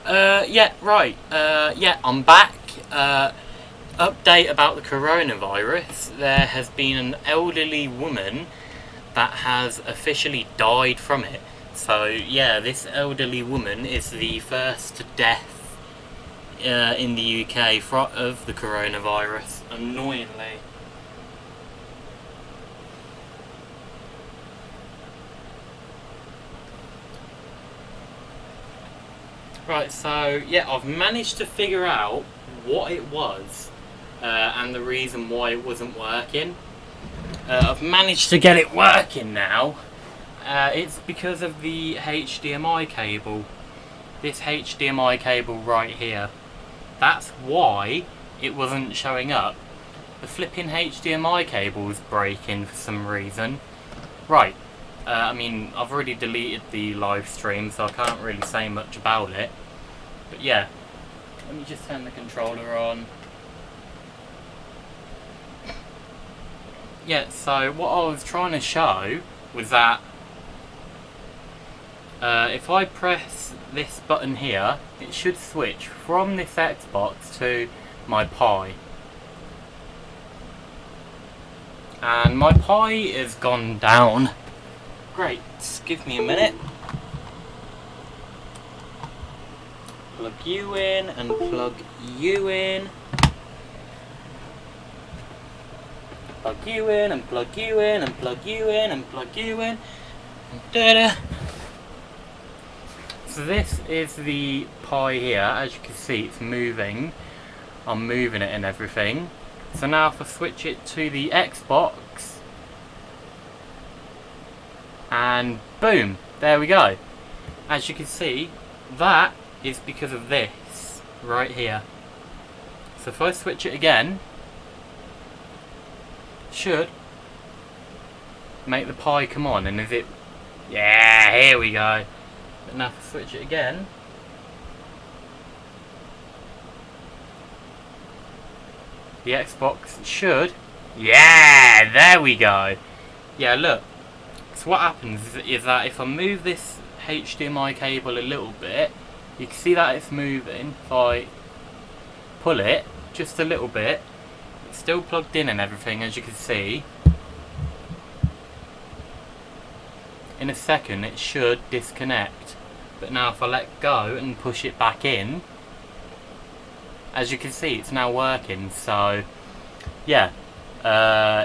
Yeah, right. Yeah, I'm back. Update about the coronavirus. There has been an elderly woman that has officially died from it. So, yeah, this elderly woman is the first death in the UK of the coronavirus, annoyingly. Right, so yeah, I've managed to figure out what it was and the reason why it wasn't working. I've managed to get it working now. It's because of the HDMI cable. This HDMI cable right here. That's why it wasn't showing up. The flipping HDMI cable is breaking for some reason. Right. I mean, I've already deleted the live stream, so I can't really say much about it. But yeah, let me just turn the controller on. Yeah, so what I was trying to show was that if I press this button here, it should switch from this Xbox to my Pi. And my Pi has gone down. Great, give me a minute. Plug you in and plug you in. Plug you in and plug you in and plug you in and plug you in. Da-da. So this is the Pi here. As you can see, it's moving. I'm moving it and everything. So now if I switch it to the Xbox, and boom, there we go. As you can see, that is because of this right here. So if I switch it again, should make the Pi come on. And is it, yeah, here we go. But now if I switch it again, the Xbox should, yeah, there we go. Yeah, look. So what happens is that if I move this HDMI cable a little bit, you can see that it's moving. If I pull it just a little bit, it's still plugged in and everything, as you can see. In a second it should disconnect. But now if I let go and push it back in, as you can see, it's now working. So yeah,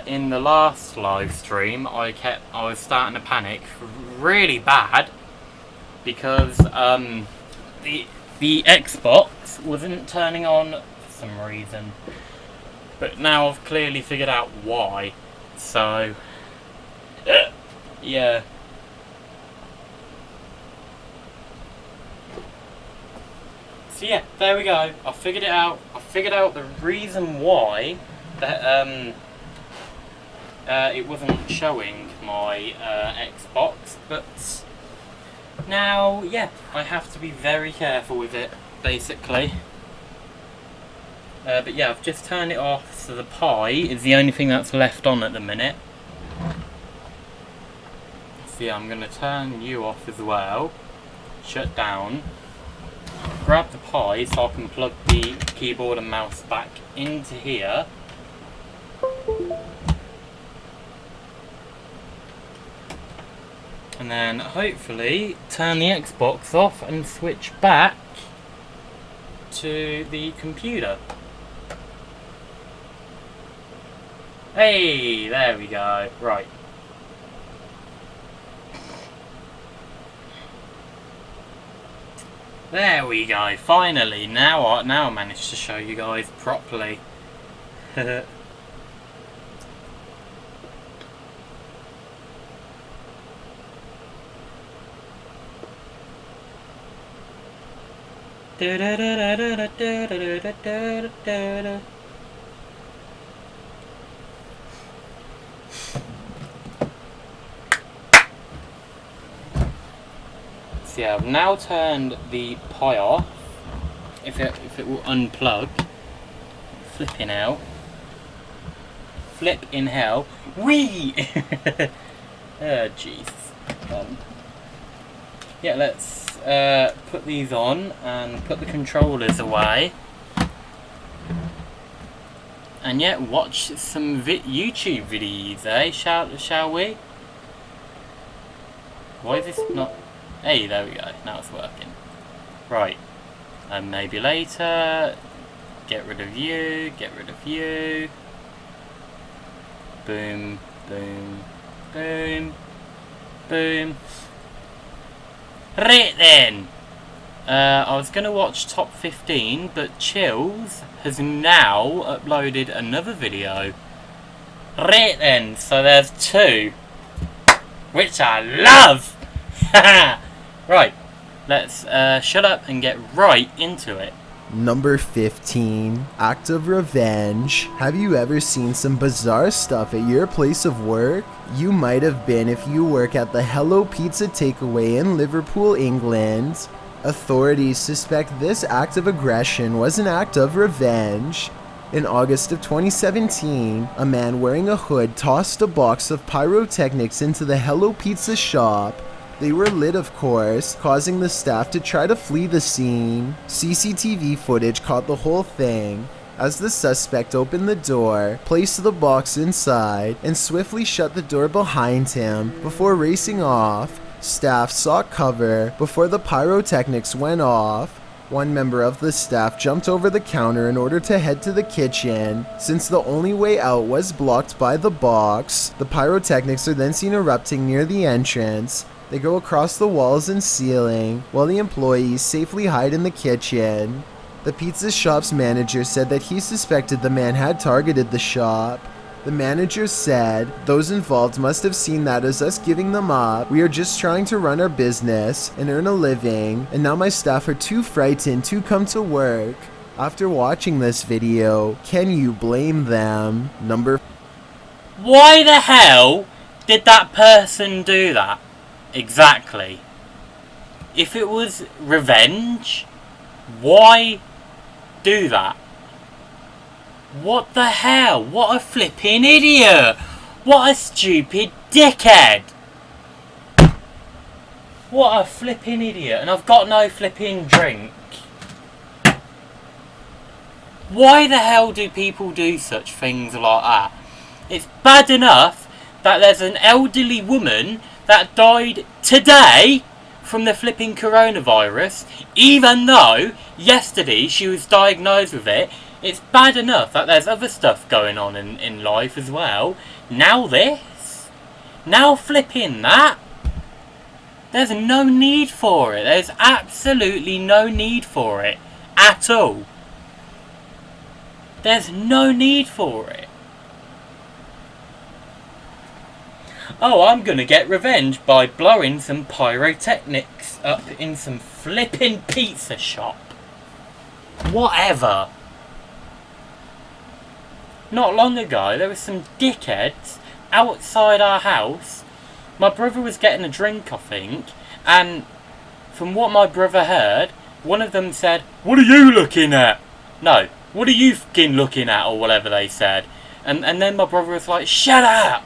in the last live stream I was starting to panic really bad because the Xbox wasn't turning on for some reason. But now I've clearly figured out why. So yeah. So yeah, there we go. I figured it out. I figured out the reason why that it wasn't showing my Xbox, but now, yeah, I have to be very careful with it, basically. But yeah, I've just turned it off, so the Pi is the only thing that's left on at the minute. So yeah, I'm going to turn you off as well. Shut down. Grab the Pi so I can plug the keyboard and mouse back into here. And then hopefully turn the Xbox off and switch back to the computer. Hey, there we go. Right. There we go. Finally, now I managed to show you guys properly. So yeah, I've now turned the Pi off. If it will unplug, flipping out, flip in hell, wee. Oh Jesus. Yeah, let's put these on and put the controllers away. And yet, watch some YouTube videos, eh? Shall we? Why is this not... Hey, there we go. Now it's working. Right. And maybe later. Get rid of you. Get rid of you. Boom. Boom. Boom. Boom. Right then. I was going to watch Top 15, but Chills has now uploaded another video. Right then. So there's 2. Which I love! Right. Let's shut up and get right into it. Number 15, Act of Revenge. Have you ever seen some bizarre stuff at your place of work? You might have been if you work at the Hello Pizza takeaway in Liverpool, England. Authorities suspect this act of aggression was an act of revenge. In August of 2017, a man wearing a hood tossed a box of pyrotechnics into the Hello Pizza shop. They were lit, of course, causing the staff to try to flee the scene. CCTV footage caught the whole thing, as the suspect opened the door, placed the box inside, and swiftly shut the door behind him before racing off. Staff sought cover before the pyrotechnics went off. One member of the staff jumped over the counter in order to head to the kitchen, since the only way out was blocked by the box. The pyrotechnics are then seen erupting near the entrance. They go across the walls and ceiling, while the employees safely hide in the kitchen. The pizza shop's manager said that he suspected the man had targeted the shop. The manager said, "Those involved must have seen that as us giving them up. We are just trying to run our business and earn a living, and now my staff are too frightened to come to work." After watching this video, can you blame them? Why the hell did that person do that? Exactly. If it was revenge, why do that? What the hell? What a flipping idiot! What a stupid dickhead! What a flipping idiot. And I've got no flipping drink. Why the hell do people do such things like that? It's bad enough that there's an elderly woman that died today from the flipping coronavirus, even though yesterday she was diagnosed with it. It's bad enough that there's other stuff going on in life as well. Now this? Now flipping that? There's no need for it. There's absolutely no need for it. At all. There's no need for it. Oh, I'm gonna get revenge by blowing some pyrotechnics up in some flipping pizza shop. Whatever. Not long ago, there were some dickheads outside our house. My brother was getting a drink, I think, and from what my brother heard, one of them said, "What are you looking at?" No, "What are you fucking looking at?" or whatever they said. And then my brother was like, "Shut up!"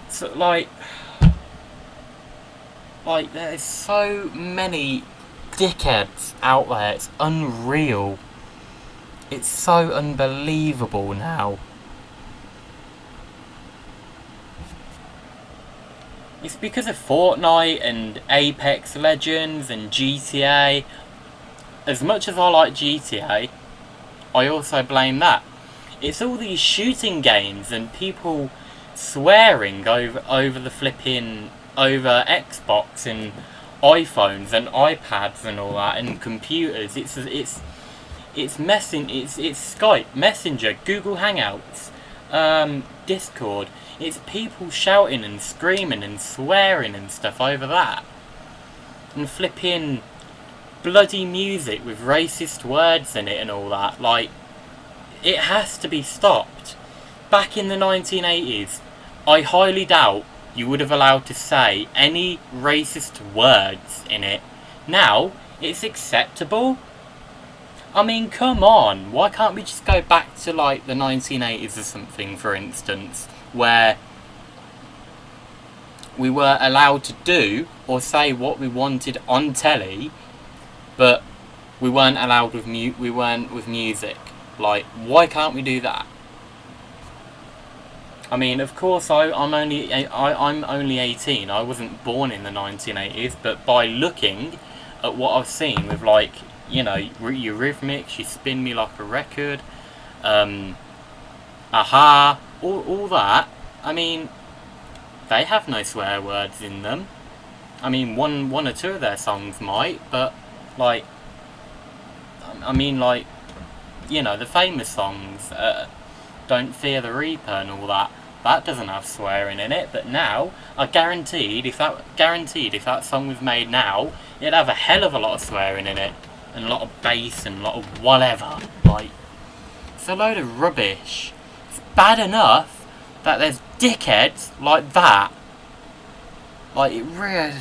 So, like, there's so many dickheads out there, it's unreal. It's so unbelievable now. It's because of Fortnite and Apex Legends and GTA. As much as I like GTA, I also blame that. It's all these shooting games and people swearing over the flipping over Xbox and iPhones and iPads and all that and computers. It's Skype, Messenger, Google Hangouts, Discord. It's people shouting and screaming and swearing and stuff over that. And flipping bloody music with racist words in it and all that. Like, it has to be stopped. Back in the 1980s, I highly doubt you would have allowed to say any racist words in it. Now, it's acceptable. I mean, come on. Why can't we just go back to, like, the 1980s or something, for instance, where we were allowed to do or say what we wanted on telly, but we weren't allowed with music. Like, why can't we do that? I mean, of course, I'm only 18. I wasn't born in the 1980s, but by looking at what I've seen with, like, you know, Eurythmics, You Spin Me Like a Record, Aha, all that. I mean, they have no swear words in them. I mean, one or two of their songs might, but, like, I mean, like, you know, the famous songs, Don't Fear the Reaper and all that, that doesn't have swearing in it. But now, I guaranteed if that song was made now, it'd have a hell of a lot of swearing in it, and a lot of bass and a lot of whatever. Like, it's a load of rubbish. It's bad enough that there's dickheads like that. Like, it really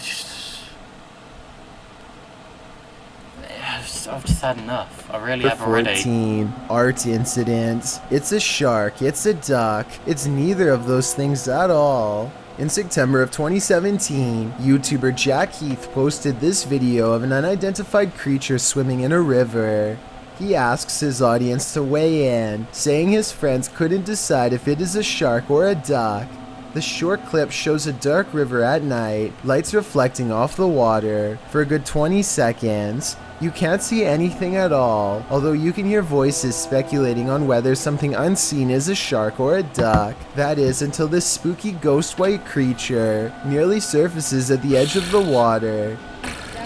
I've just had enough. I really have already. 14. Art incident. It's a shark. It's a duck. It's neither of those things at all. In September of 2017, YouTuber Jack Heath posted this video of an unidentified creature swimming in a river. He asks his audience to weigh in, saying his friends couldn't decide if it is a shark or a duck. The short clip shows a dark river at night, lights reflecting off the water. For a good 20 seconds, you can't see anything at all, although you can hear voices speculating on whether something unseen is a shark or a duck. That is, until this spooky ghost white creature nearly surfaces at the edge of the water.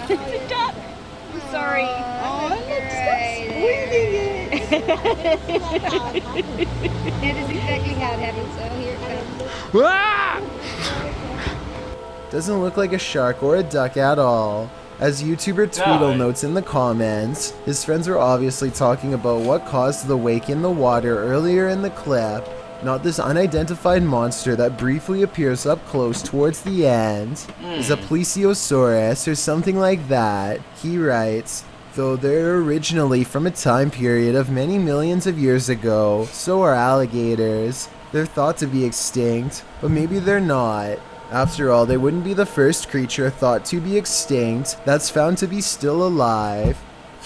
It's a duck! I'm sorry. Oh, look, stop squeezing it! That is exactly how it happens, so here it comes. Doesn't look like a shark or a duck at all. As YouTuber Tweedle notes in the comments, his friends were obviously talking about what caused the wake in the water earlier in the clip, not this unidentified monster that briefly appears up close towards the end. Is a plesiosaurus or something like that. He writes, though they're originally from a time period of many millions of years ago, so are alligators. They're thought to be extinct, but maybe they're not. After all, they wouldn't be the first creature thought to be extinct that's found to be still alive.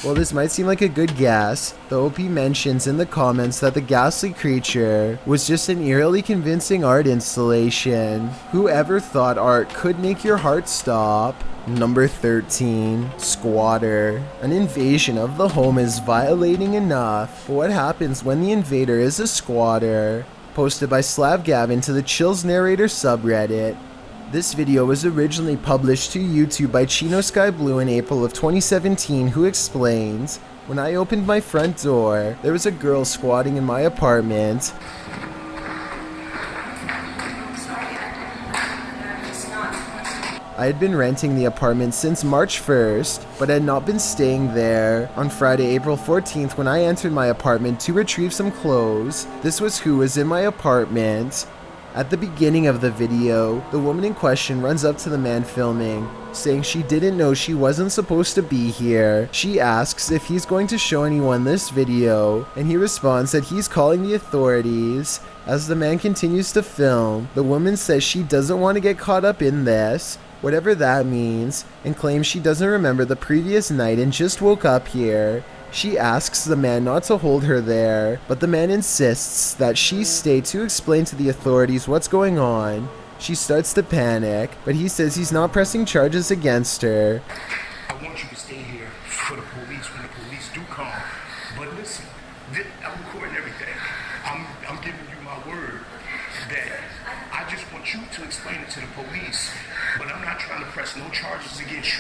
While this might seem like a good guess, the OP mentions in the comments that the ghastly creature was just an eerily convincing art installation. Whoever thought art could make your heart stop? Number 13. Squatter. An invasion of the home is violating enough, but what happens when the invader is a squatter? Posted by Slav Gavin to the Chills Narrator subreddit. This video was originally published to YouTube by Chino Sky Blue in April of 2017, who explains, when I opened my front door, there was a girl squatting in my apartment. I had been renting the apartment since March 1st, but had not been staying there. On Friday, April 14th, when I entered my apartment to retrieve some clothes, this was who was in my apartment. At the beginning of the video, the woman in question runs up to the man filming, saying she didn't know she wasn't supposed to be here. She asks if he's going to show anyone this video, and he responds that he's calling the authorities. As the man continues to film, the woman says she doesn't want to get caught up in this, whatever that means, and claims she doesn't remember the previous night and just woke up here. She asks the man not to hold her there, but the man insists that she stay to explain to the authorities what's going on. She starts to panic, but he says he's not pressing charges against her. I want you to stay here for the police when the police do come. But listen, I'm recording everything. I'm giving you my word that I just want you to explain it to the police, but I'm not trying to press no charges against you.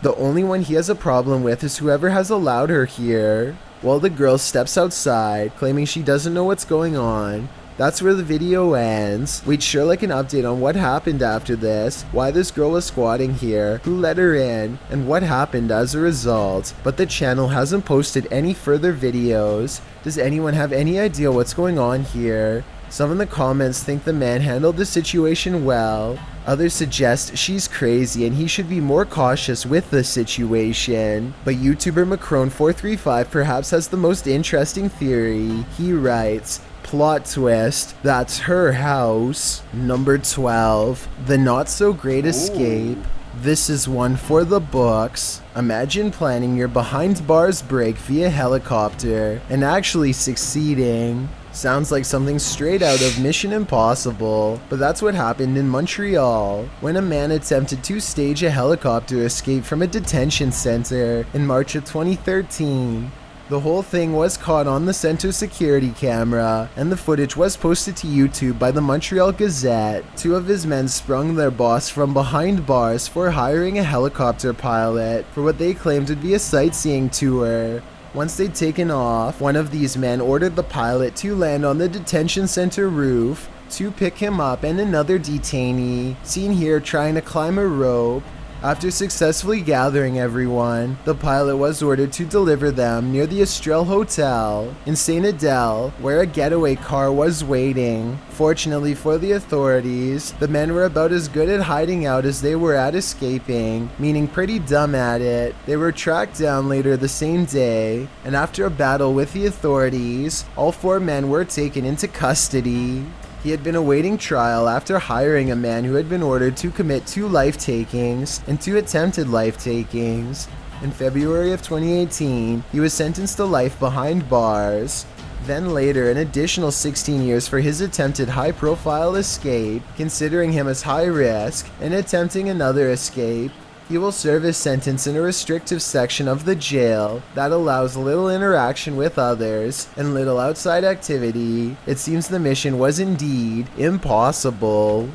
The only one he has a problem with is whoever has allowed her here. While the girl steps outside, claiming she doesn't know what's going on. That's where the video ends. We'd sure like an update on what happened after this, why this girl was squatting here, who let her in, and what happened as a result. But the channel hasn't posted any further videos. Does anyone have any idea what's going on here? Some in the comments think the man handled the situation well. Others suggest she's crazy and he should be more cautious with the situation. But YouTuber Macron435 perhaps has the most interesting theory. He writes, Plot twist, that's her house. Number 12, the not so great escape. This is one for the books. Imagine planning your behind bars break via helicopter and actually succeeding. Sounds like something straight out of Mission Impossible, but that's what happened in Montreal when a man attempted to stage a helicopter escape from a detention center in March of 2013. The whole thing was caught on the center security camera, and the footage was posted to YouTube by the Montreal Gazette. Two of his men sprung their boss from behind bars for hiring a helicopter pilot for what they claimed would be a sightseeing tour. Once they'd taken off, one of these men ordered the pilot to land on the detention center roof to pick him up, and another detainee, seen here trying to climb a rope. After successfully gathering everyone, the pilot was ordered to deliver them near the Estrelle Hotel in Saint Adele, where a getaway car was waiting. Fortunately for the authorities, the men were about as good at hiding out as they were at escaping, meaning pretty dumb at it. They were tracked down later the same day, and after a battle with the authorities, all 4 men were taken into custody. He had been awaiting trial after hiring a man who had been ordered to commit 2 life-takings and 2 attempted life-takings. In February of 2018, he was sentenced to life behind bars. Then later, an additional 16 years for his attempted high-profile escape, considering him as high risk, and attempting another escape. He will serve his sentence in a restrictive section of the jail that allows little interaction with others and little outside activity. It seems the mission was indeed impossible.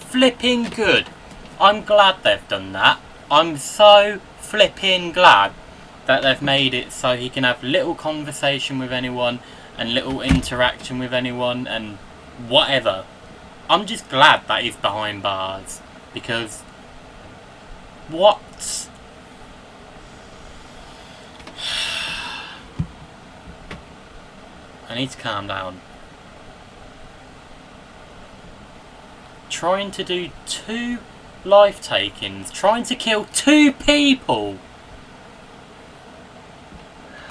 Flipping good. I'm glad they've done that. I'm so flipping glad that they've made it so he can have little conversation with anyone and little interaction with anyone and whatever. I'm just glad that he's behind bars, because what? I need to calm down. Trying to do 2 life takings, trying to kill 2 people.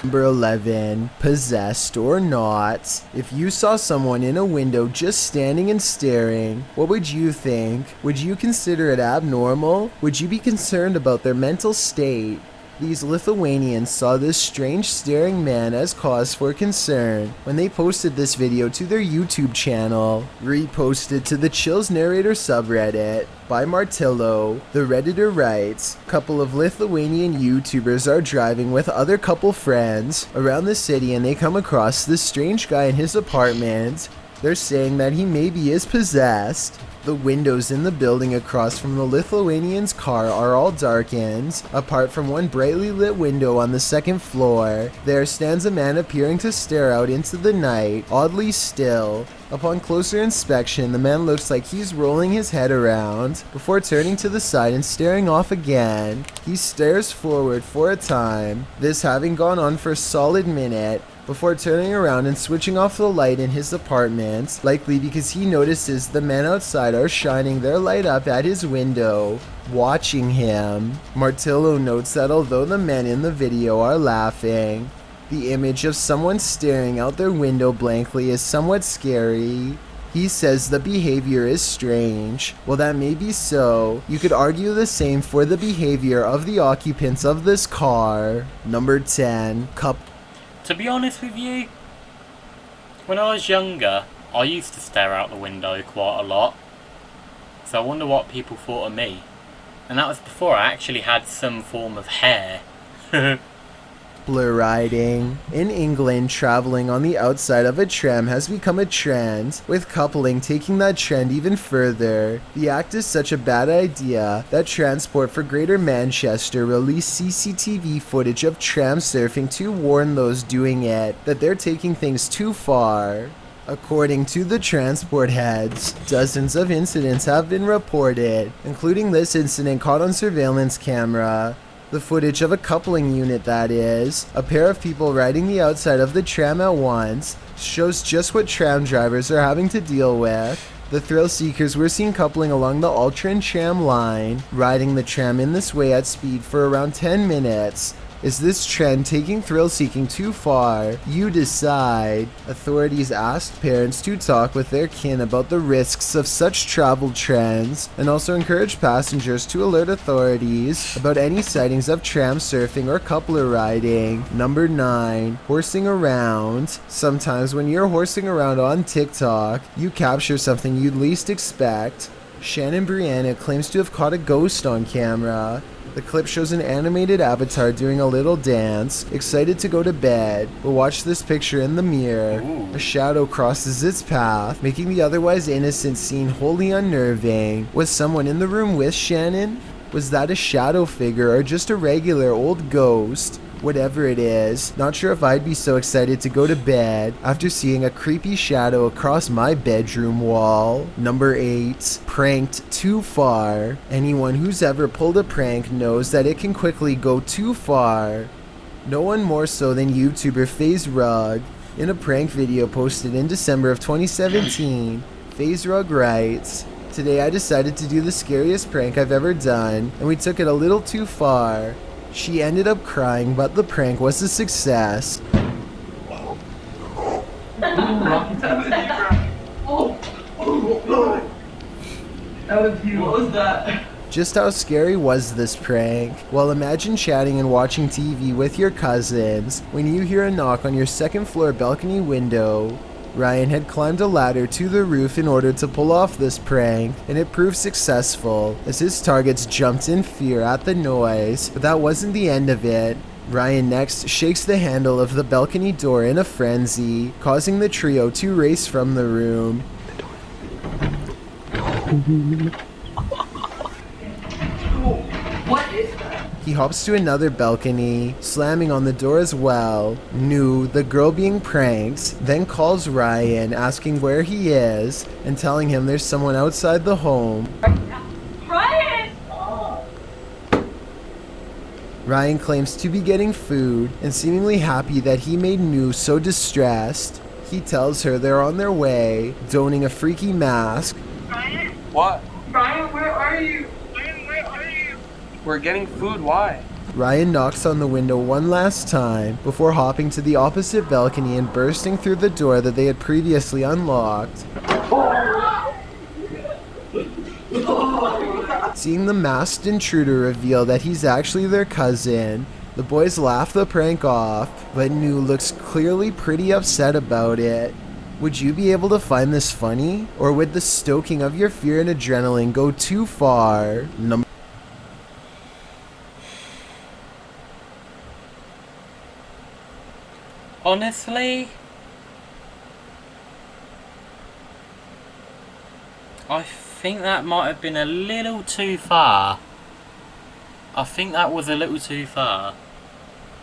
Number 11, possessed or not. If you saw someone in a window just standing and staring, what would you think? Would you consider it abnormal? Would you be concerned about their mental state? These Lithuanians saw this strange staring man as cause for concern when they posted this video to their YouTube channel. Reposted to the Chills Narrator subreddit by Martillo, the Redditor writes, "Couple of Lithuanian YouTubers are driving with other couple friends around the city and they come across this strange guy in his apartment. They're saying that he maybe is possessed. The windows in the building across from the Lithuanian's car are all darkened, apart from one brightly lit window on the second floor. There stands a man appearing to stare out into the night, oddly still. Upon closer inspection, the man looks like he's rolling his head around, before turning to the side and staring off again. He stares forward for a time, this having gone on for a solid minute, before turning around and switching off the light in his apartment, likely because he notices the men outside are shining their light up at his window, watching him." Martillo notes that although the men in the video are laughing, the image of someone staring out their window blankly is somewhat scary. He says the behavior is strange. Well, that may be so. You could argue the same for the behavior of the occupants of this car. Number 10, To be honest with you, when I was younger, I used to stare out the window quite a lot. So I wonder what people thought of me. And that was before I actually had some form of hair. Blur riding. In England, traveling on the outside of a tram has become a trend, with coupling taking that trend even further. The act is such a bad idea that Transport for Greater Manchester released CCTV footage of tram surfing to warn those doing it that they're taking things too far. According to the transport heads, dozens of incidents have been reported, including this incident caught on surveillance camera. The footage of a coupling unit, that is, a pair of people riding the outside of the tram at once, shows just what tram drivers are having to deal with. The thrill seekers were seen coupling along the Altrin tram line, riding the tram in this way at speed for around 10 minutes, Is this trend taking thrill-seeking too far? You decide. Authorities asked parents to talk with their kin about the risks of such travel trends and also encouraged passengers to alert authorities about any sightings of tram surfing or coupler riding. Number 9. Horsing around. Sometimes when you're horsing around on TikTok, you capture something you'd least expect. Shannon Brianna claims to have caught a ghost on camera. The clip shows an animated avatar doing a little dance, excited to go to bed, but watch this picture in the mirror. Ooh. A shadow crosses its path, making the otherwise innocent scene wholly unnerving. Was someone in the room with Shannon? Was that a shadow figure or just a regular old ghost? Whatever it is, not sure if I'd be so excited to go to bed after seeing a creepy shadow across my bedroom wall. Number 8. Pranked too far. Anyone who's ever pulled a prank knows that it can quickly go too far. No one more so than YouTuber FaZe Rug. In a prank video posted in December of 2017, FaZe Rug writes, "Today I decided to do the scariest prank I've ever done, and we took it a little too far. She ended up crying, but the prank was a success." What was that? Just how scary was this prank? Well, imagine chatting and watching TV with your cousins when you hear a knock on your second floor balcony window. Ryan had climbed a ladder to the roof in order to pull off this prank, and it proved successful as his targets jumped in fear at the noise. But that wasn't the end of it. Ryan next shakes the handle of the balcony door in a frenzy, causing the trio to race from the room. What is that? He hops to another balcony, slamming on the door as well. Nu, the girl being pranked, then calls Ryan, asking where he is, and telling him there's someone outside the home. Ryan! Ryan claims to be getting food, and seemingly happy that he made Nu so distressed. He tells her they're on their way, donning a freaky mask. Ryan? What? Ryan, where are you? Ryan, where are you? We're getting food, why? Ryan knocks on the window one last time before hopping to the opposite balcony and bursting through the door that they had previously unlocked. Seeing the masked intruder reveal that he's actually their cousin, the boys laugh the prank off, but Nu looks clearly pretty upset about it. Would you be able to find this funny? Or would the stoking of your fear and adrenaline go too far? Honestly, I think that might have been a little too far. I think that was a little too far.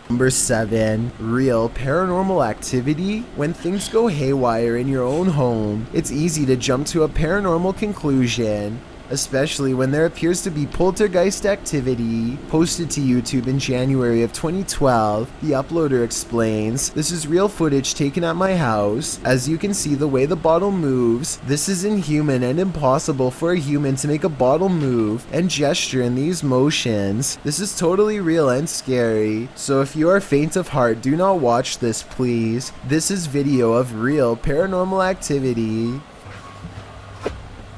Number 7. Real paranormal activity. When things go haywire in your own home, it's easy to jump to a paranormal conclusion, especially when there appears to be poltergeist activity. Posted to YouTube in January of 2012, the uploader explains, "This is real footage taken at my house. As you can see the way the bottle moves, this is inhuman and impossible for a human to make a bottle move and gesture in these motions. This is totally real and scary. So if you are faint of heart, do not watch this, please. This is video of real paranormal activity."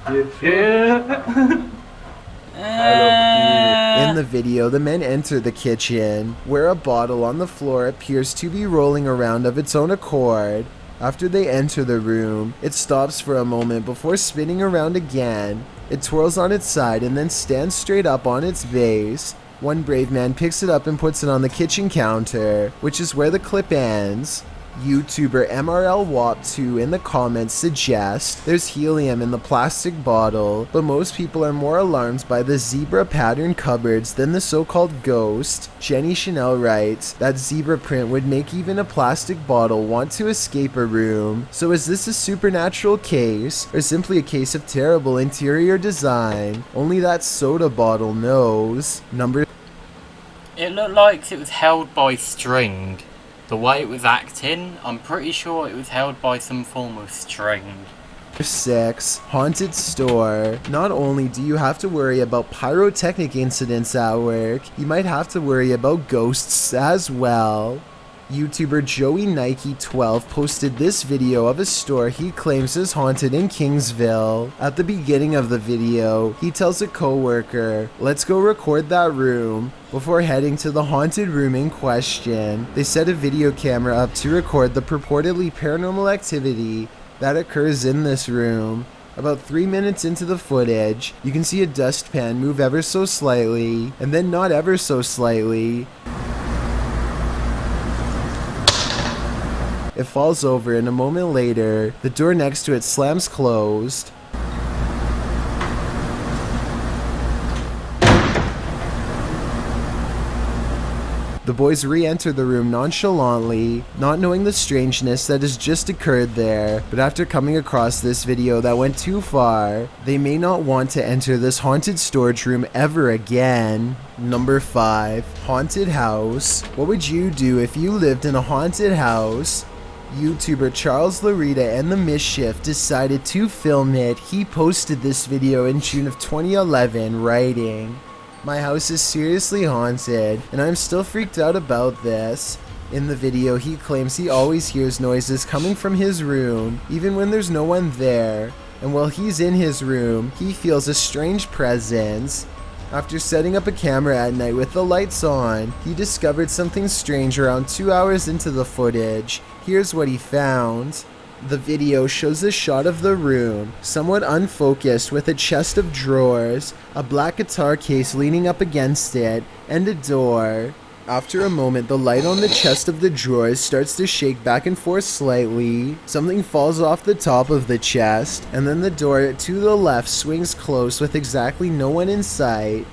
In the video, the men enter the kitchen, where a bottle on the floor appears to be rolling around of its own accord. After they enter the room, it stops for a moment before spinning around again. It twirls on its side and then stands straight up on its base. One brave man picks it up and puts it on the kitchen counter, which is where the clip ends. YouTuber MRLWAP2 in the comments suggests there's helium in the plastic bottle, but most people are more alarmed by the zebra pattern cupboards than the so-called ghost. Jenny Chanel writes that zebra print would make even a plastic bottle want to escape a room. So is this a supernatural case, or simply a case of terrible interior design? Only that soda bottle knows. It looked like it was held by string. The way it was acting, I'm pretty sure it was held by some form of string. 6. Haunted store. Not only do you have to worry about pyrotechnic incidents at work, you might have to worry about ghosts as well. YouTuber Joey Nike 12 posted this video of a store he claims is haunted in Kingsville. At the beginning of the video, he tells a coworker, "Let's go record that room," before heading to the haunted room in question. They set a video camera up to record the purportedly paranormal activity that occurs in this room. About 3 minutes into the footage, you can see a dustpan move ever so slightly, and then not ever so slightly. It falls over, and a moment later, the door next to it slams closed. The boys re-enter the room nonchalantly, not knowing the strangeness that has just occurred there, but after coming across this video that went too far, they may not want to enter this haunted storage room ever again. Number 5. Haunted house. What would you do if you lived in a haunted house? YouTuber Charles Larita and the Mischief decided to film it. He posted this video in June of 2011, writing, "My house is seriously haunted, and I'm still freaked out about this." In the video, he claims he always hears noises coming from his room, even when there's no one there. And while he's in his room, he feels a strange presence. After setting up a camera at night with the lights on, he discovered something strange around 2 hours into the footage. Here's what he found. The video shows a shot of the room, somewhat unfocused, with a chest of drawers, a black guitar case leaning up against it, and a door. After a moment, the light on the chest of the drawers starts to shake back and forth slightly. Something falls off the top of the chest, and then the door to the left swings close with exactly no one in sight.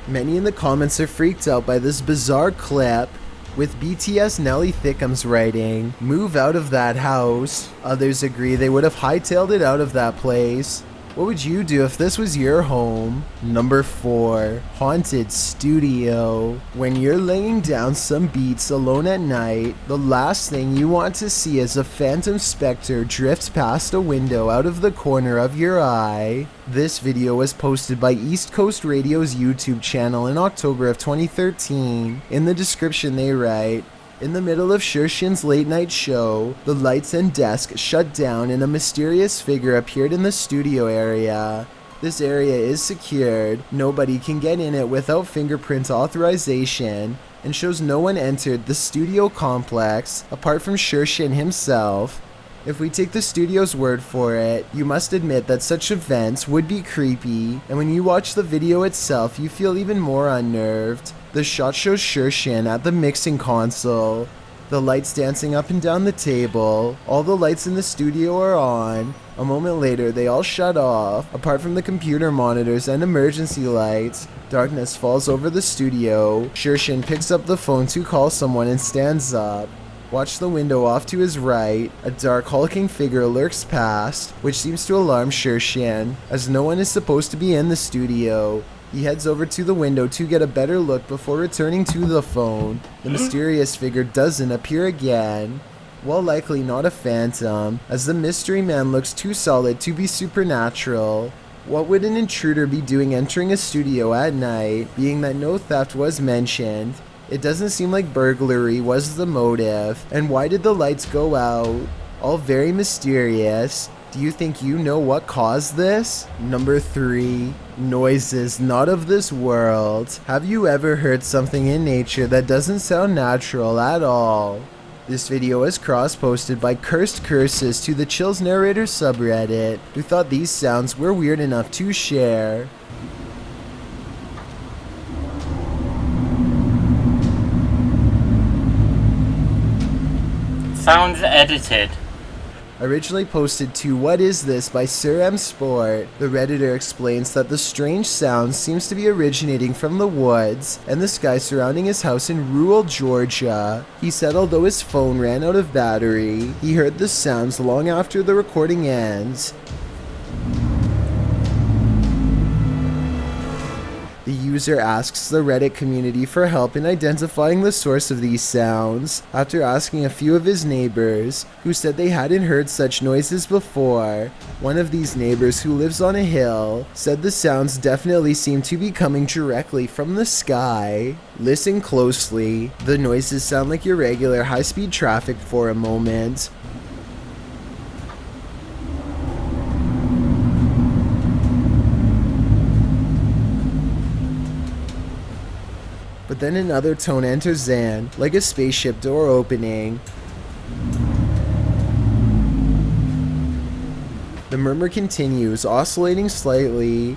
Many in the comments are freaked out by this bizarre clip, with BTS Nelly Thickums writing, "Move out of that house." Others agree they would have hightailed it out of that place. What would you do if this was your home? Number 4. Haunted studio. When you're laying down some beats alone at night, the last thing you want to see is a phantom specter drift past a window out of the corner of your eye. This video was posted by East Coast Radio's YouTube channel in October of 2013. In the description they write, "In the middle of Shershin's late night show, the lights and desk shut down and a mysterious figure appeared in the studio area. This area is secured, nobody can get in it without fingerprint authorization, and shows no one entered the studio complex apart from Shershin himself. If we take the studio's word for it, you must admit that such events would be creepy, and when you watch the video itself, you feel even more unnerved. The shot shows Shershin at the mixing console, the lights dancing up and down the table. All the lights in the studio are on. A moment later, they all shut off, apart from the computer monitors and emergency lights. Darkness falls over the studio. Shershin picks up the phone to call someone and stands up. Watch the window off to his right. A dark, hulking figure lurks past, which seems to alarm Shershin, as no one is supposed to be in the studio. He heads over to the window to get a better look before returning to the phone. The mysterious figure doesn't appear again. While likely not a phantom, as the mystery man looks too solid to be supernatural. What would an intruder be doing entering a studio at night, being that no theft was mentioned? It doesn't seem like burglary was the motive, and why did the lights go out? All very mysterious. Do you think you know what caused this? Number 3. Noises not of this world. Have you ever heard something in nature that doesn't sound natural at all? This video is cross-posted by Cursed Curses to the Chills Narrator subreddit, who thought these sounds were weird enough to share. Sounds edited. Originally posted to What Is This by Sir M Sport, the Redditor explains that the strange sound seems to be originating from the woods and the sky surrounding his house in rural Georgia. He said although his phone ran out of battery, he heard the sounds long after the recording ends. The user asks the Reddit community for help in identifying the source of these sounds after asking a few of his neighbors, who said they hadn't heard such noises before. One of these neighbors, who lives on a hill, said the sounds definitely seem to be coming directly from the sky. Listen closely. The noises sound like your regular high-speed traffic for a moment. But then another tone enters Zan, like a spaceship door opening. The murmur continues, oscillating slightly.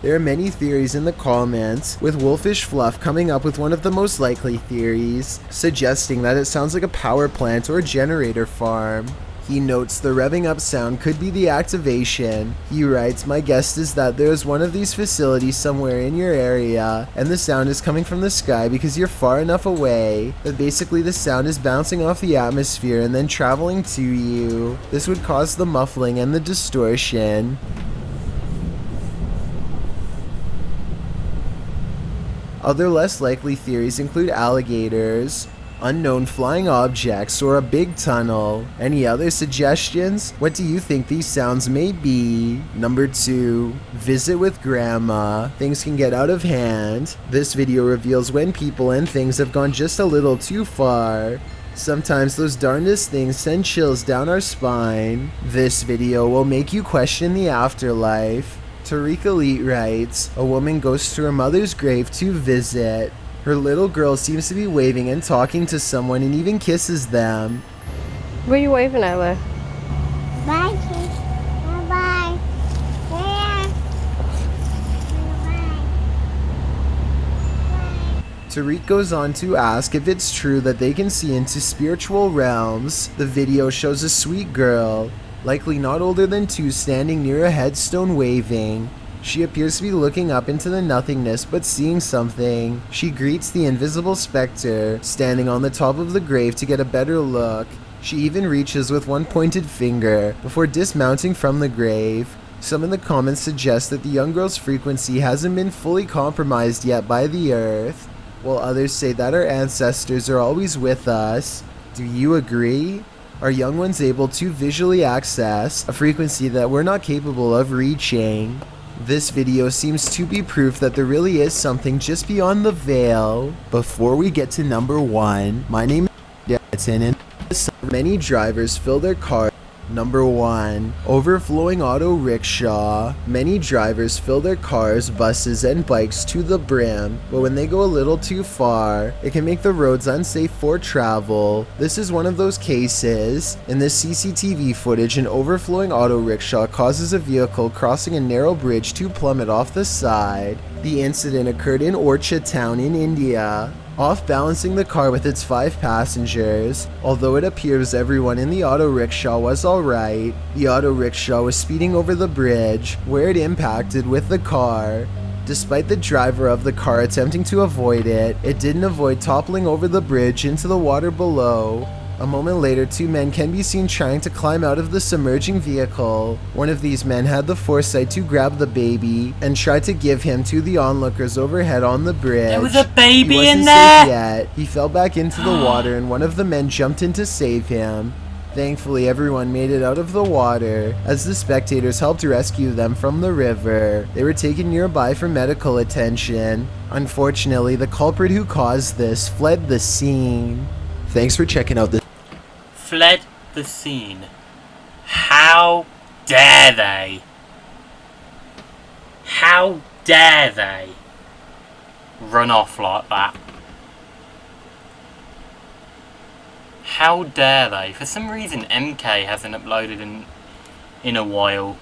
There are many theories in the comments, with Wolfish Fluff coming up with one of the most likely theories, suggesting that it sounds like a power plant or generator farm. He notes the revving up sound could be the activation. He writes, "My guess is that there is one of these facilities somewhere in your area, and the sound is coming from the sky because you're far enough away that basically the sound is bouncing off the atmosphere and then traveling to you. This would cause the muffling and the distortion." Other less likely theories include alligators, unknown flying objects, or a big tunnel. Any other suggestions? What do you think these sounds may be? Number 2. Visit with grandma. Things can get out of hand. This video reveals when people and things have gone just a little too far. Sometimes those darndest things send chills down our spine. This video will make you question the afterlife. Tariq Elite writes, "A woman goes to her mother's grave to visit. Her little girl seems to be waving and talking to someone and even kisses them." What are you waving at, Liv? Bye, kid. Bye-bye. Yeah. Bye. Tariq goes on to ask if it's true that they can see into spiritual realms. The video shows a sweet girl, likely not older than 2, standing near a headstone waving. She appears to be looking up into the nothingness but seeing something. She greets the invisible specter, standing on the top of the grave to get a better look. She even reaches with one pointed finger before dismounting from the grave. Some in the comments suggest that the young girl's frequency hasn't been fully compromised yet by the earth, while others say that our ancestors are always with us. Do you agree? Are young ones able to visually access a frequency that we're not capable of reaching? This video seems to be proof that there really is something just beyond the veil. Before we get to number 1, my name is Jetson, and many drivers fill their cars. Number 1. Overflowing auto rickshaw. Many drivers fill their cars, buses, and bikes to the brim, but when they go a little too far, it can make the roads unsafe for travel. This is one of those cases. In this CCTV footage, an overflowing auto rickshaw causes a vehicle crossing a narrow bridge to plummet off the side. The incident occurred in Orcha town in India, off-balancing the car with its 5 passengers. Although it appears everyone in the auto rickshaw was alright, the auto rickshaw was speeding over the bridge, where it impacted with the car. Despite the driver of the car attempting to avoid it, it didn't avoid toppling over the bridge into the water below. A moment later, 2 men can be seen trying to climb out of the submerging vehicle. One of these men had the foresight to grab the baby and try to give him to the onlookers overhead on the bridge. There was a baby He wasn't in there! safe yet. He fell back into the water and one of the men jumped in to save him. Thankfully, everyone made it out of the water as the spectators helped rescue them from the river. They were taken nearby for medical attention. Unfortunately, the culprit who caused this fled the scene. Thanks for checking out this. Fled the scene. How dare they? How dare they run off like that? How dare they? For some reason MK hasn't uploaded in a while.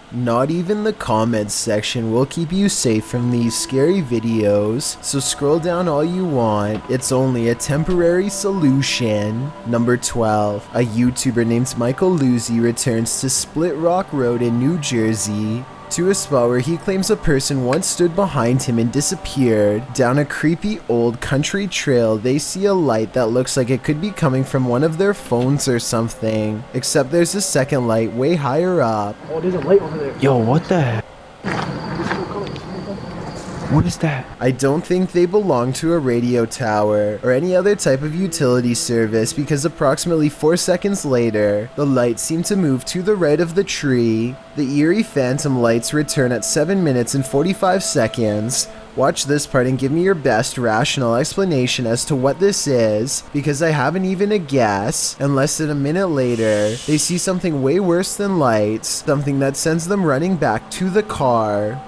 Not even the comments section will keep you safe from these scary videos, so scroll down all you want. It's only a temporary solution. Number 12. A YouTuber named Michael Luzzi returns to Split Rock Road in New Jersey. to a spot where he claims a person once stood behind him and disappeared. Down a creepy old country trail, they see a light that looks like it could be coming from one of their phones or something, except there's a second light way higher up. Oh, there's a light over there. Yo, what the heck? What is that? I don't think they belong to a radio tower or any other type of utility service, because approximately 4 seconds later, the lights seem to move to the right of the tree. The eerie phantom lights return at 7 minutes and 45 seconds. Watch this part and give me your best rational explanation as to what this is, because I haven't even a guess. And less than a minute later, they see something way worse than lights, something that sends them running back to the car.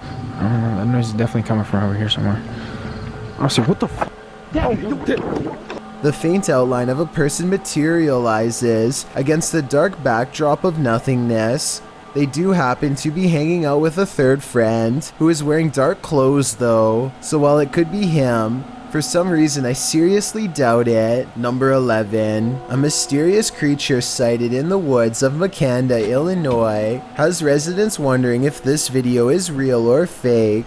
I don't know, that noise is definitely coming from over here somewhere. I said, what the f? The faint outline of a person materializes against the dark backdrop of nothingness. They do happen to be hanging out with a third friend, who is wearing dark clothes though, so while it could be him, for some reason I seriously doubt it. Number 11. A mysterious creature sighted in the woods of Makanda, Illinois, has residents wondering if this video is real or fake.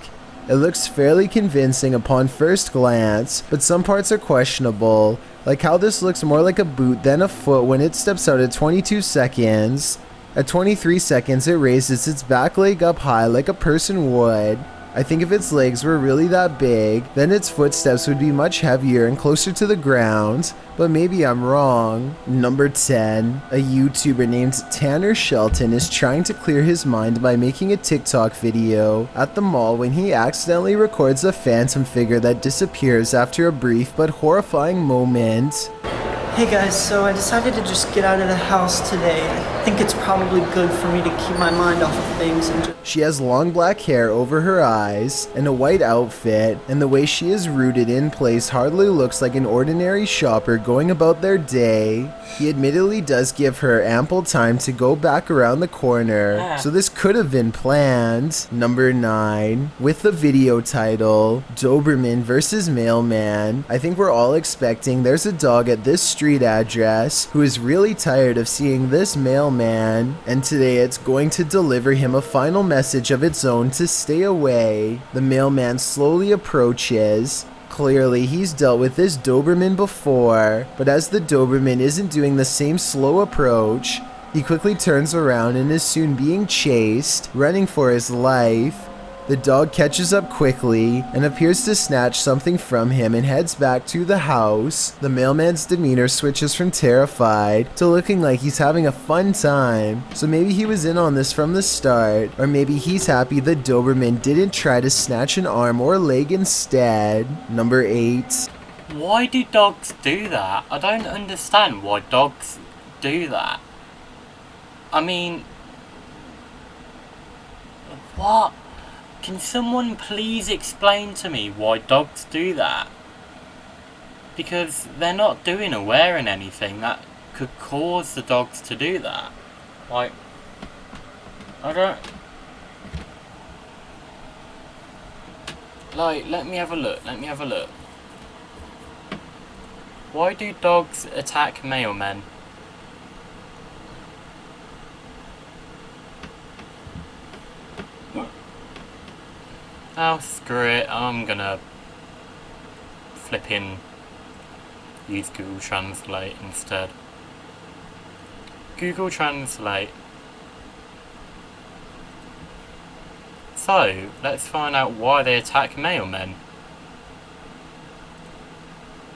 It looks fairly convincing upon first glance, but some parts are questionable, like how this looks more like a boot than a foot when it steps out at 22 seconds. At 23 seconds, it raises its back leg up high like a person would. I think if its legs were really that big, then its footsteps would be much heavier and closer to the ground, but maybe I'm wrong. Number 10. A YouTuber named Tanner Shelton is trying to clear his mind by making a TikTok video at the mall when he accidentally records a phantom figure that disappears after a brief but horrifying moment. Hey guys, so I decided to just get out of the house today. I think it's probably good for me to keep my mind off of things and just... She has long black hair over her eyes and a white outfit, and the way she is rooted in place hardly looks like an ordinary shopper going about their day. He admittedly does give her ample time to go back around the corner, so this could have been planned. Number 9. With the video title, Doberman vs. Mailman, I think we're all expecting there's a dog at this street address who is really tired of seeing this mailman, and today it's going to deliver him a final message of its own to stay away. The mailman slowly approaches. Clearly, he's dealt with this Doberman before, but as the Doberman isn't doing the same slow approach, he quickly turns around and is soon being chased, running for his life. The dog catches up quickly and appears to snatch something from him and heads back to the house. The mailman's demeanor switches from terrified to looking like he's having a fun time, so maybe he was in on this from the start, or maybe he's happy the Doberman didn't try to snatch an arm or leg instead. Number 8. Why do dogs do that? I don't understand why dogs do that. I mean, what? Can someone please explain to me why dogs do that? Because they're not doing or wearing anything that could cause the dogs to do that. Like, I don't... Like, let me have a look. Why do dogs attack mailmen? Oh, screw it, I'm gonna flipping use Google Translate instead. Google Translate. So, let's find out why they attack mailmen.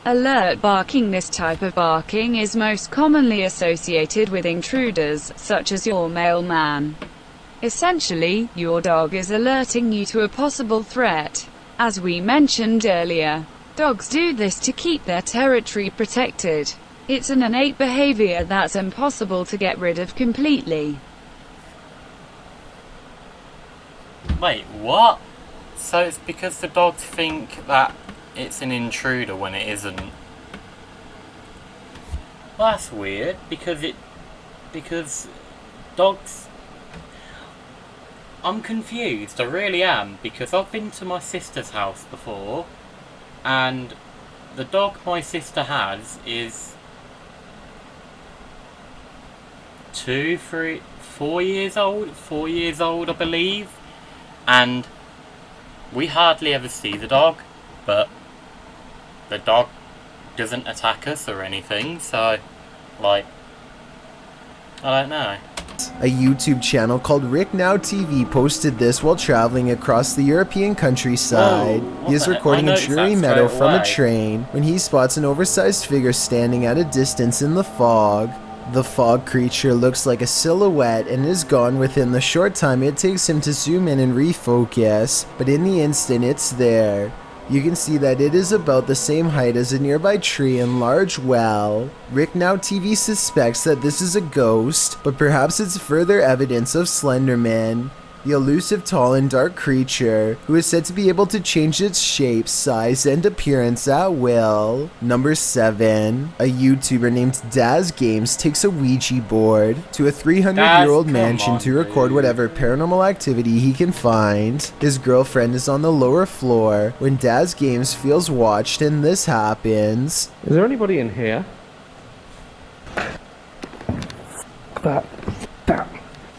Alert barking. This type of barking is most commonly associated with intruders, such as your mailman. Essentially, your dog is alerting you to a possible threat. As we mentioned earlier, dogs do this to keep their territory protected. It's an innate behavior that's impossible to get rid of completely. Wait, what? So it's because the dogs think that it's an intruder when it isn't. Well, that's weird, because dogs... I'm confused, I really am, because I've been to my sister's house before, and the dog my sister has is 4 years old, I believe, and we hardly ever see the dog, but the dog doesn't attack us or anything, so, like, I don't know. A YouTube channel called Rick Now TV posted this while traveling across the European countryside. Whoa, He is what the heck? recording I a noticed dreary that meadow straight from a away. train when he spots an oversized figure standing at a distance in the fog. The fog creature looks like a silhouette and is gone within the short time it takes him to zoom in and refocus, but in the instant it's there. You can see that it is about the same height as a nearby tree and large well. Rick Now TV suspects that this is a ghost, but perhaps it's further evidence of Slenderman, the elusive tall and dark creature who is said to be able to change its shape, size, and appearance at will. Number 7. A YouTuber named Daz Games takes a Ouija board to a 300-year-old mansion to record whatever paranormal activity he can find. His girlfriend is on the lower floor when Daz Games feels watched and this happens. Is there anybody in here? That.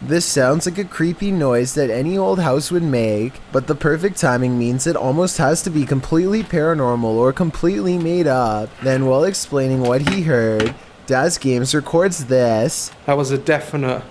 This sounds like a creepy noise that any old house would make, but the perfect timing means it almost has to be completely paranormal or completely made up. Then, while explaining what he heard, Daz Games records this. That was a definite.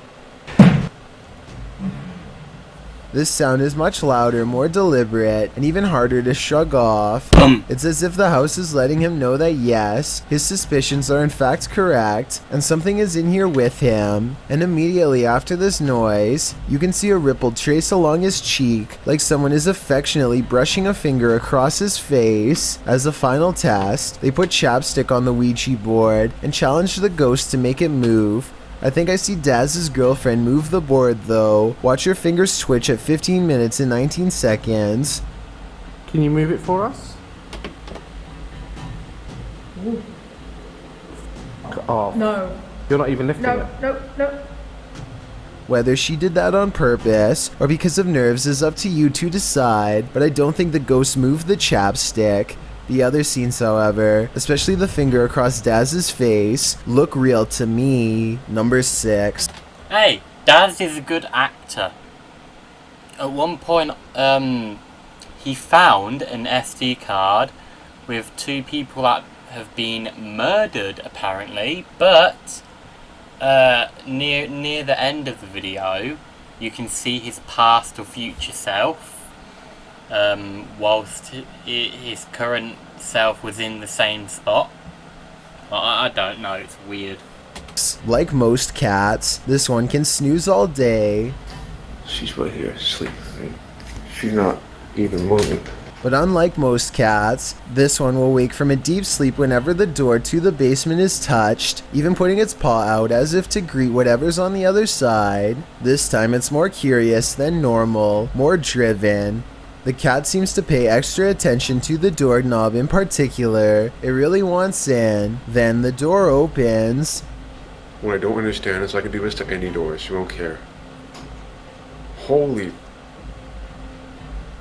This sound is much louder, more deliberate, and even harder to shrug off. It's as if the house is letting him know that yes, his suspicions are in fact correct, and something is in here with him. And immediately after this noise, you can see a ripple trace along his cheek, like someone is affectionately brushing a finger across his face. As a final test, they put chapstick on the Ouija board and challenge the ghost to make it move. I think I see Daz's girlfriend move the board though. Watch your fingers twitch at 15 minutes and 19 seconds. Can you move it for us? Oh. No. You're not even lifting it. No. Whether she did that on purpose or because of nerves is up to you to decide, but I don't think the ghost moved the chapstick. The other scenes, however, especially the finger across Daz's face, look real to me. Number 6. Hey, Daz is a good actor. At one point, he found an SD card with 2 people that have been murdered, apparently, but near the end of the video, you can see his past or future self. Whilst his current self was in the same spot. I don't know, it's weird. Like most cats, this one can snooze all day. She's right here asleep. Right? She's not even moving. But unlike most cats, this one will wake from a deep sleep whenever the door to the basement is touched, even putting its paw out as if to greet whatever's on the other side. This time it's more curious than normal, more driven. The cat seems to pay extra attention to the doorknob in particular. It really wants in. Then the door opens. What I don't understand is I can do this to any door. She won't care. Holy.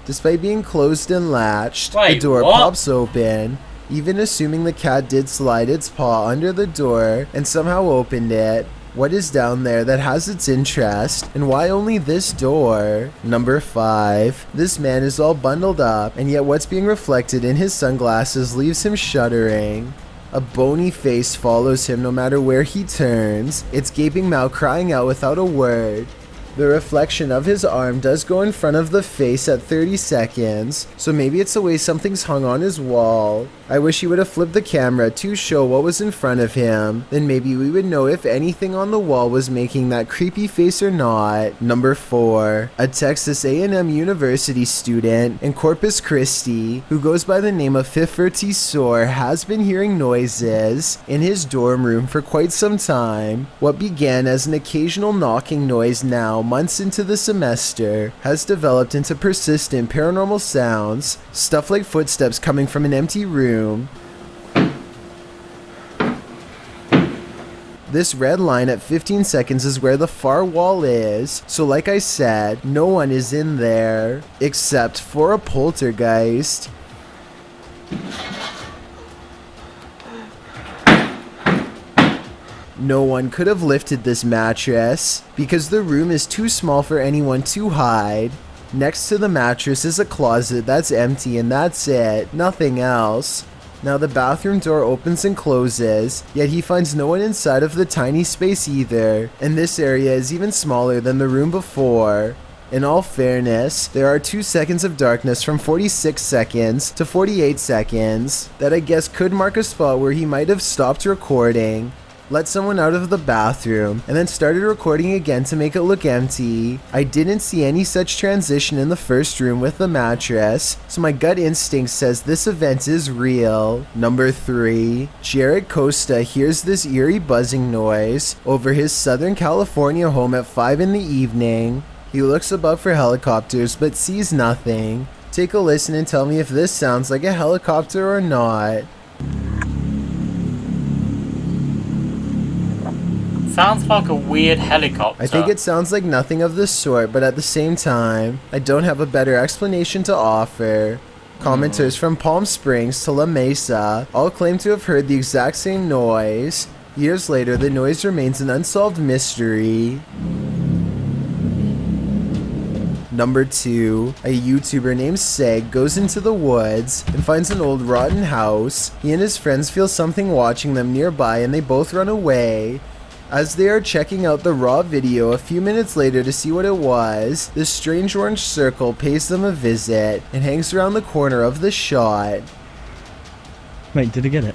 Despite being closed and latched, the Wait, door what? pops open. Even assuming the cat did slide its paw under the door and somehow opened it, what is down there that has its interest, and why only this door? Number 5. This man is all bundled up, and yet what's being reflected in his sunglasses leaves him shuddering. A bony face follows him no matter where he turns, its gaping mouth crying out without a word. The reflection of his arm does go in front of the face at 30 seconds, so maybe it's the way something's hung on his wall. I wish he would have flipped the camera to show what was in front of him, then maybe we would know if anything on the wall was making that creepy face or not. Number 4. A Texas A&M University student in Corpus Christi, who goes by the name of Fifferty Soar, has been hearing noises in his dorm room for quite some time. What began as an occasional knocking noise now, months into the semester, has developed into persistent paranormal sounds, stuff like footsteps coming from an empty room. This red line at 15 seconds is where the far wall is, so like I said, no one is in there, except for a poltergeist. No one could have lifted this mattress because the room is too small for anyone to hide. Next to the mattress is a closet that's empty and that's it, nothing else. Now the bathroom door opens and closes, yet he finds no one inside of the tiny space either, and this area is even smaller than the room before. In all fairness, there are 2 seconds of darkness from 46 seconds to 48 seconds that I guess could mark a spot where he might have stopped recording, let someone out of the bathroom, and then started recording again to make it look empty. I didn't see any such transition in the first room with the mattress, so my gut instinct says this event is real. Number 3. Jared Costa hears this eerie buzzing noise over his Southern California home at 5 in the evening. He looks above for helicopters but sees nothing. Take a listen and tell me if this sounds like a helicopter or not. Sounds like a weird helicopter. I think it sounds like nothing of the sort, but at the same time, I don't have a better explanation to offer. Commenters from Palm Springs to La Mesa all claim to have heard the exact same noise. Years later, the noise remains an unsolved mystery. Number 2, a YouTuber named Seg goes into the woods and finds an old rotten house. He and his friends feel something watching them nearby and they both run away. As they are checking out the raw video a few minutes later to see what it was, this strange orange circle pays them a visit and hangs around the corner of the shot. Mate, did I get it?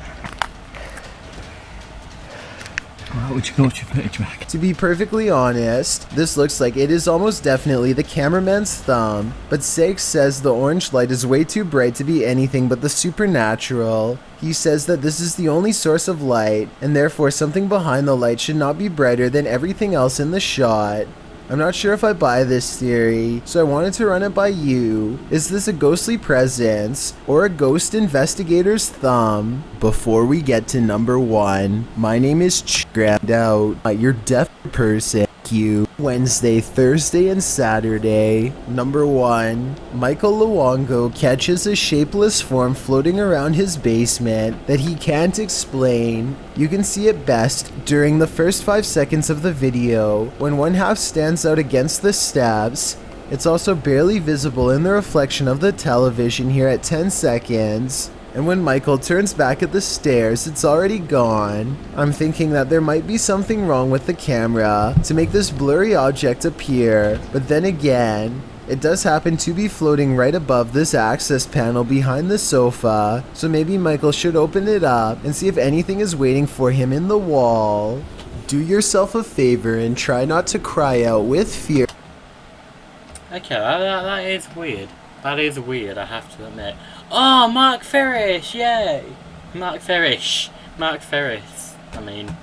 What's your footage back? To be perfectly honest, this looks like it is almost definitely the cameraman's thumb, but Seg says the orange light is way too bright to be anything but the supernatural. He says that this is the only source of light, and therefore something behind the light should not be brighter than everything else in the shot. I'm not sure if I buy this theory, so I wanted to run it by you. Is this a ghostly presence or a ghost investigator's thumb? Before we get to number 1, my name is Grabbed Out. You're deaf person. You. Wednesday, Thursday, and Saturday. Number 1, Michael Luongo catches a shapeless form floating around his basement that he can't explain. You can see it best during the first 5 seconds of the video when one half stands out against the steps. It's also barely visible in the reflection of the television here at 10 seconds. And when Michael turns back at the stairs, it's already gone. I'm thinking that there might be something wrong with the camera to make this blurry object appear, but then again, it does happen to be floating right above this access panel behind the sofa, so maybe Michael should open it up and see if anything is waiting for him in the wall. Do yourself a favor and try not to cry out with fear. Okay, that is weird. That is weird, I have to admit. Oh, Mark Ferris! Yay! Mark Ferris. I mean.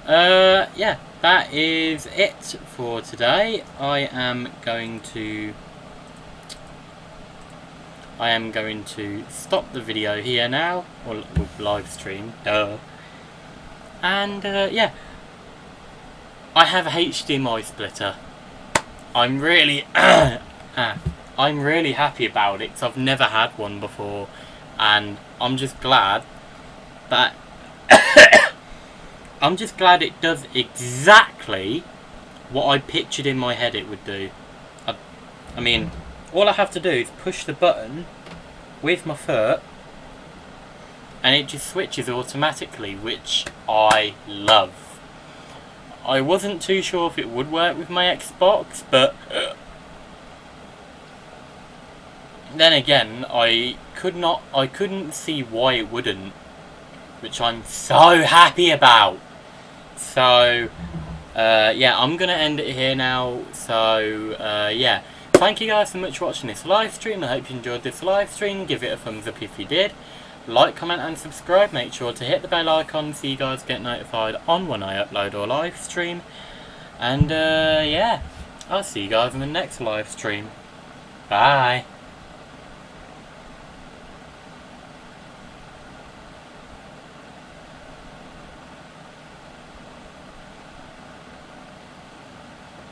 Yeah, that is it for today. I am going to stop the video here now, or live stream. And yeah, I have a HDMI splitter. I'm really happy about it because I've never had one before, and I'm just glad that it does exactly what I pictured in my head it would do. I mean, all I have to do is push the button with my foot and it just switches automatically, which I love. I wasn't too sure if it would work with my Xbox, but then again, I couldn't see why it wouldn't, which I'm so happy about. So yeah, I'm gonna end it here now. So yeah, thank you guys so much for watching this live stream. I hope you enjoyed this live stream. Give it a thumbs up if you did. Like, comment and subscribe. Make sure to hit the bell icon so you guys get notified on when I upload or live stream. And yeah, I'll see you guys in the next live stream. Bye.